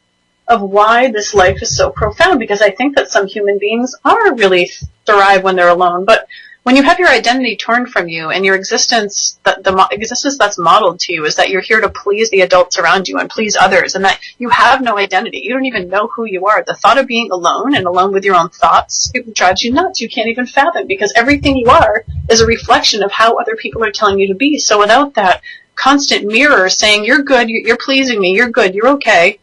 of why this life is so profound, because I think that some human beings are really thrive when they're alone. But when you have your identity torn from you and your existence, the existence that's modeled to you is that you're here to please the adults around you and please others, and that you have no identity. You don't even know who you are. The thought of being alone and alone with your own thoughts, it drives you nuts. You can't even fathom, because everything you are is a reflection of how other people are telling you to be. So without that constant mirror saying, you're good, you're pleasing me, you're good, you're okay,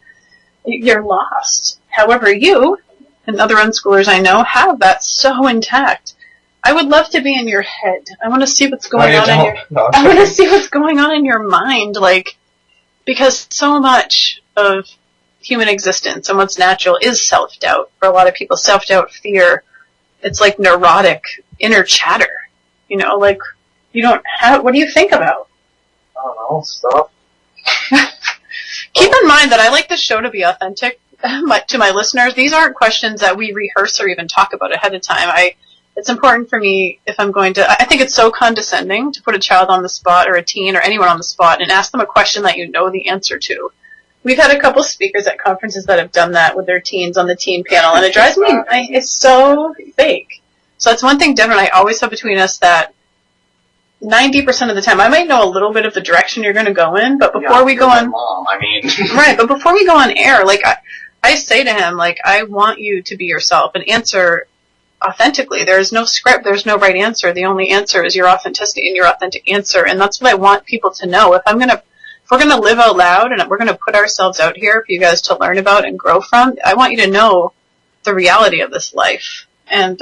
you're lost. However, you and other unschoolers I know have that so intact. I would love to be in your head. I want to see what's going on I want to see what's going on in your mind, because so much of human existence and what's natural is self-doubt. For a lot of people, self-doubt, fear, it's like neurotic inner chatter. You don't have, what do you think about? I don't know, stuff. Keep in mind that I like the show to be authentic to my listeners. These aren't questions that we rehearse or even talk about ahead of time. It's important for me if I'm going to, I think it's so condescending to put a child on the spot or a teen or anyone on the spot and ask them a question that you know the answer to. We've had a couple speakers at conferences that have done that with their teens on the teen panel, and it drives me, it's so fake. So that's one thing Devin and I always have between us, that 90% of the time, I might know a little bit of the direction you're going to go in, but before we go on... Mom, I mean... Right, but before we go on air, I say to him, I want you to be yourself and answer authentically. There's no script, there's no right answer. The only answer is your authenticity and your authentic answer, and that's what I want people to know. If we're going to live out loud and we're going to put ourselves out here for you guys to learn about and grow from, I want you to know the reality of this life. And,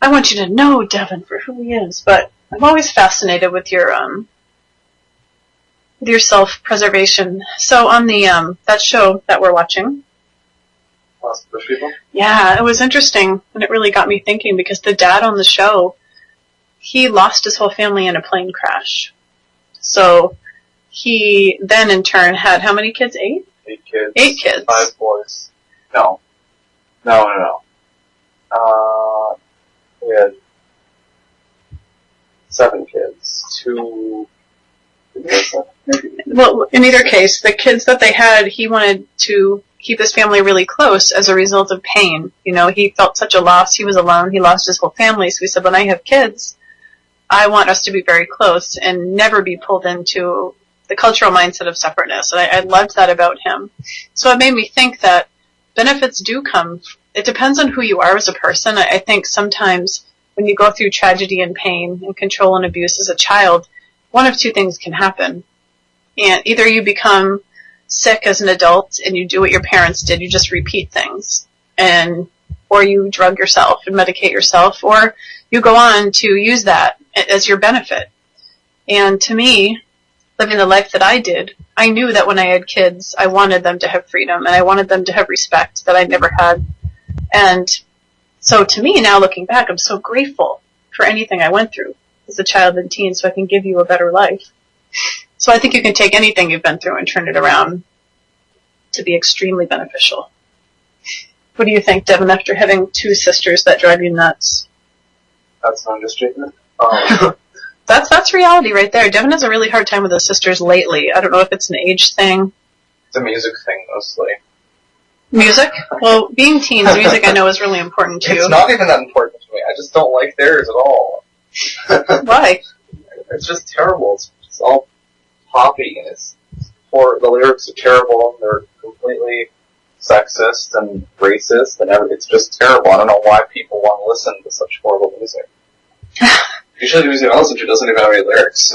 I want you to know Devin for who he is, but I'm always fascinated with your with your self-preservation. So on the that show that we're watching, Lost Bush People? yeah, it was interesting, and it really got me thinking because the dad on the show, he lost his whole family in a plane crash. So he then in turn had how many kids? 8? 8 kids. 8 kids. 5 boys. No. We had 7 kids. 2... Well, in either case, the kids that they had, he wanted to keep his family really close as a result of pain. You know, he felt such a loss. He was alone. He lost his whole family. So he said, when I have kids, I want us to be very close and never be pulled into the cultural mindset of separateness. And I loved that about him. So it made me think that benefits do come. It depends on who you are as a person. I think sometimes when you go through tragedy and pain and control and abuse as a child, one of 2 things can happen. And either you become sick as an adult and you do what your parents did, you just repeat things, or you drug yourself and medicate yourself, or you go on to use that as your benefit. And to me, living the life that I did, I knew that when I had kids, I wanted them to have freedom and I wanted them to have respect that I never had. And so to me, now looking back, I'm so grateful for anything I went through as a child and teen so I can give you a better life. So I think you can take anything you've been through and turn it around to be extremely beneficial. What do you think, Devin, after having 2 sisters that drive you nuts? That's an understatement. That's reality right there. Devin has a really hard time with his sisters lately. I don't know if it's an age thing. It's a music thing, mostly. Music? Well, being teens, music I know is really important too. It's not even that important to me. I just don't like theirs at all. Why? It's just terrible. It's all poppy, and the lyrics are terrible, and they're completely sexist and racist, and it's just terrible. I don't know why people want to listen to such horrible music. Usually the music I listen to doesn't even have any lyrics.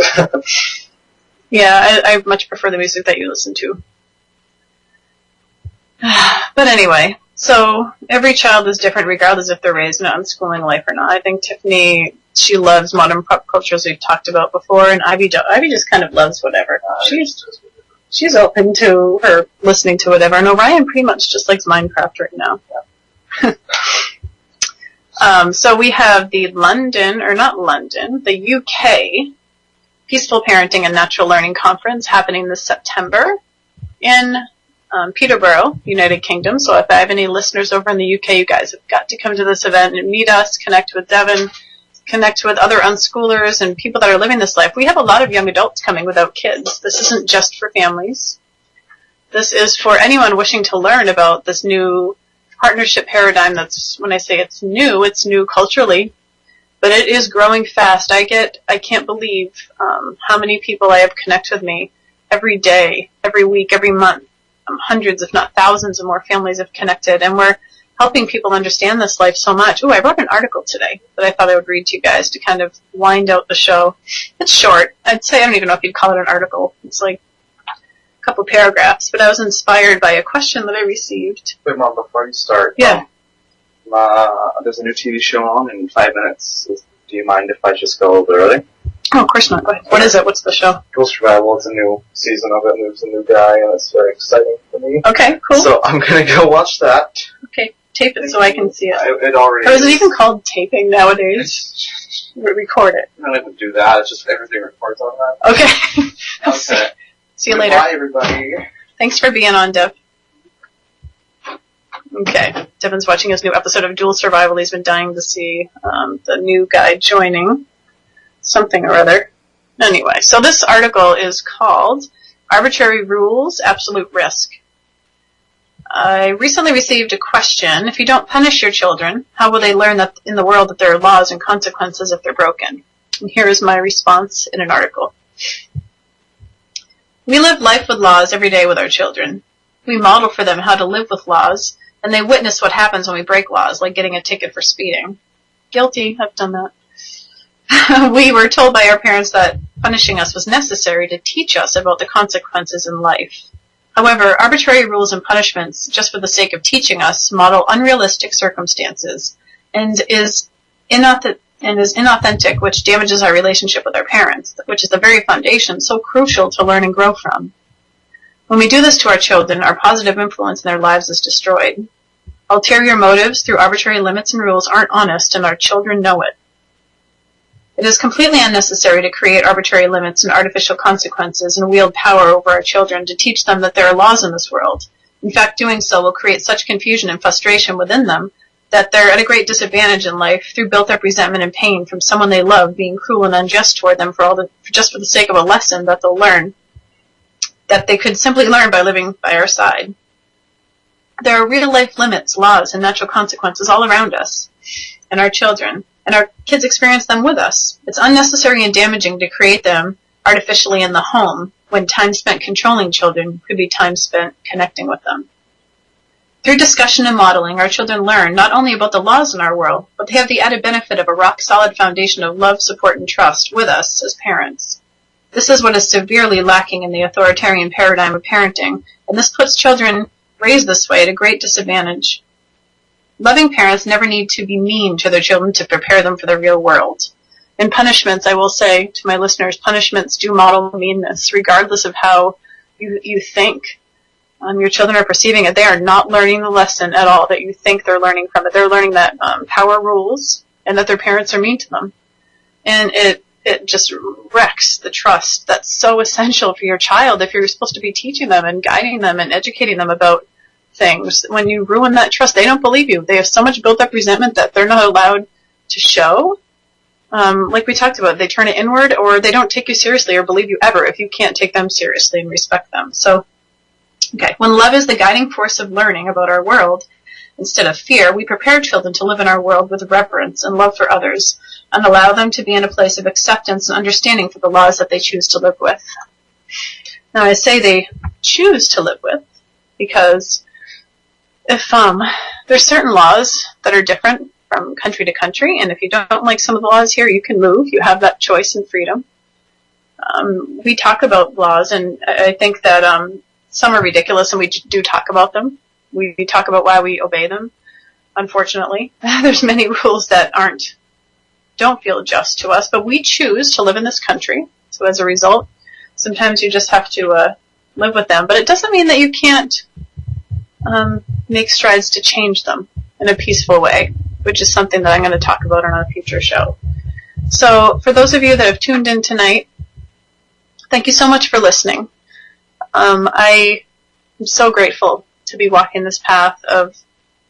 Yeah, I much prefer the music that you listen to. But anyway, so every child is different regardless if they're raised in an unschooling life or not. I think Tiffany, she loves modern pop culture as we've talked about before, and Ivy just kind of loves whatever. She's open to her listening to whatever. And Orion pretty much just likes Minecraft right now. Yeah. So we have the UK Peaceful Parenting and Natural Learning Conference happening this September in Peterborough, United Kingdom. So if I have any listeners over in the UK, you guys have got to come to this event and meet us, connect with Devin, connect with other unschoolers and people that are living this life. We have a lot of young adults coming without kids. This isn't just for families. This is for anyone wishing to learn about this new partnership paradigm that's, when I say it's new culturally, but it is growing fast. I can't believe how many people I have connect with me every day, every week, every month. Hundreds, if not thousands, of more families have connected, and we're helping people understand this life so much. I wrote an article today that I thought I would read to you guys to kind of wind out the show. It's short. I'd say I don't even know if you'd call it an article. It's like a couple paragraphs, but I was inspired by a question that I received. Wait, Mom, before you start, yeah. There's a new TV show on in 5 minutes. Do you mind if I just go a little bit early? Oh, of course not. Go ahead. What is it? What's the show? Dual Survival. It's a new season of it, and there's a new guy, and it's very exciting for me. Okay, cool. So I'm going to go watch that. Okay, tape it so I can see it. It already Or is it even called taping nowadays? We record it. I don't even do that. It's just everything records on that. Okay. Okay. See you later. Bye, everybody. Thanks for being on, Dev. Okay. Devin's watching his new episode of Dual Survival. He's been dying to see the new guy joining something or other. Anyway, so this article is called Arbitrary Rules, Absolute Risk. I recently received a question: if you don't punish your children, how will they learn that in the world that there are laws and consequences if they're broken? And here is my response in an article. We live life with laws every day with our children. We model for them how to live with laws, and they witness what happens when we break laws, like getting a ticket for speeding. Guilty, I've done that. We were told by our parents that punishing us was necessary to teach us about the consequences in life. However, arbitrary rules and punishments, just for the sake of teaching us, model unrealistic circumstances and is and is inauthentic, which damages our relationship with our parents, which is the very foundation so crucial to learn and grow from. When we do this to our children, our positive influence in their lives is destroyed. Ulterior motives through arbitrary limits and rules aren't honest, and our children know it. It is completely unnecessary to create arbitrary limits and artificial consequences and wield power over our children to teach them that there are laws in this world. In fact, doing so will create such confusion and frustration within them that they're at a great disadvantage in life through built-up resentment and pain from someone they love being cruel and unjust toward them just for the sake of a lesson that they'll learn, that they could simply learn by living by our side. There are real-life limits, laws, and natural consequences all around us and our children, and our kids experience them with us. It's unnecessary and damaging to create them artificially in the home when time spent controlling children could be time spent connecting with them. Through discussion and modeling, our children learn not only about the laws in our world, but they have the added benefit of a rock-solid foundation of love, support, and trust with us as parents. This is what is severely lacking in the authoritarian paradigm of parenting, and this puts children raised this way at a great disadvantage. Loving parents never need to be mean to their children to prepare them for the real world. And punishments, I will say to my listeners, punishments do model meanness, regardless of how you think your children are perceiving it. They are not learning the lesson at all that you think they're learning from it. They're learning that power rules and that their parents are mean to them. And it just wrecks the trust that's so essential for your child if you're supposed to be teaching them and guiding them and educating them about things. When you ruin that trust, they don't believe you. They have so much built up resentment that they're not allowed to show. Like we talked about, they turn it inward, or they don't take you seriously or believe you ever if you can't take them seriously and respect them. So, okay, when love is the guiding force of learning about our world instead of fear, we prepare children to live in our world with reverence and love for others and allow them to be in a place of acceptance and understanding for the laws that they choose to live with. Now, I say they choose to live with because if there's certain laws that are different from country to country, and if you don't like some of the laws here, you can move. You have that choice and freedom. We talk about laws, and I think that some are ridiculous, and we do talk about them. We talk about why we obey them. Unfortunately, there's many rules that don't feel just to us, but we choose to live in this country. So as a result, sometimes you just have to live with them. But it doesn't mean that you can't make strides to change them in a peaceful way, which is something that I'm going to talk about on a future show. So for those of you that have tuned in tonight, thank you so much for listening. I am so grateful to be walking this path of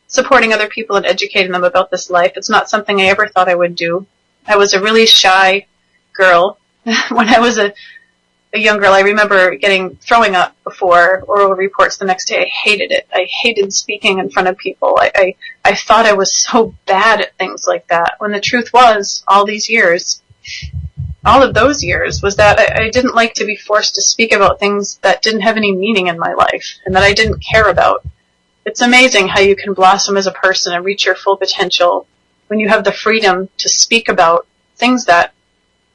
supporting other people and educating them about this life. It's not something I ever thought I would do. I was a really shy girl. When I was a young girl, I remember throwing up before oral reports the next day. I hated it. I hated speaking in front of people. I thought I was so bad at things like that, when the truth was, all of those years, was that I didn't like to be forced to speak about things that didn't have any meaning in my life and that I didn't care about. It's amazing how you can blossom as a person and reach your full potential when you have the freedom to speak about things that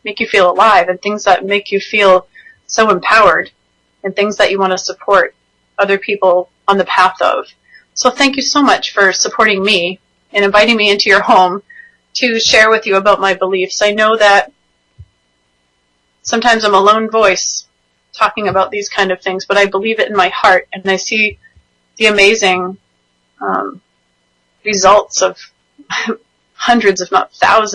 make you feel alive and things that make you feel so empowered and things that you want to support other people on the path of. So thank you so much for supporting me and inviting me into your home to share with you about my beliefs. I know that sometimes I'm a lone voice talking about these kind of things, but I believe it in my heart, and I see the amazing results of hundreds, if not thousands,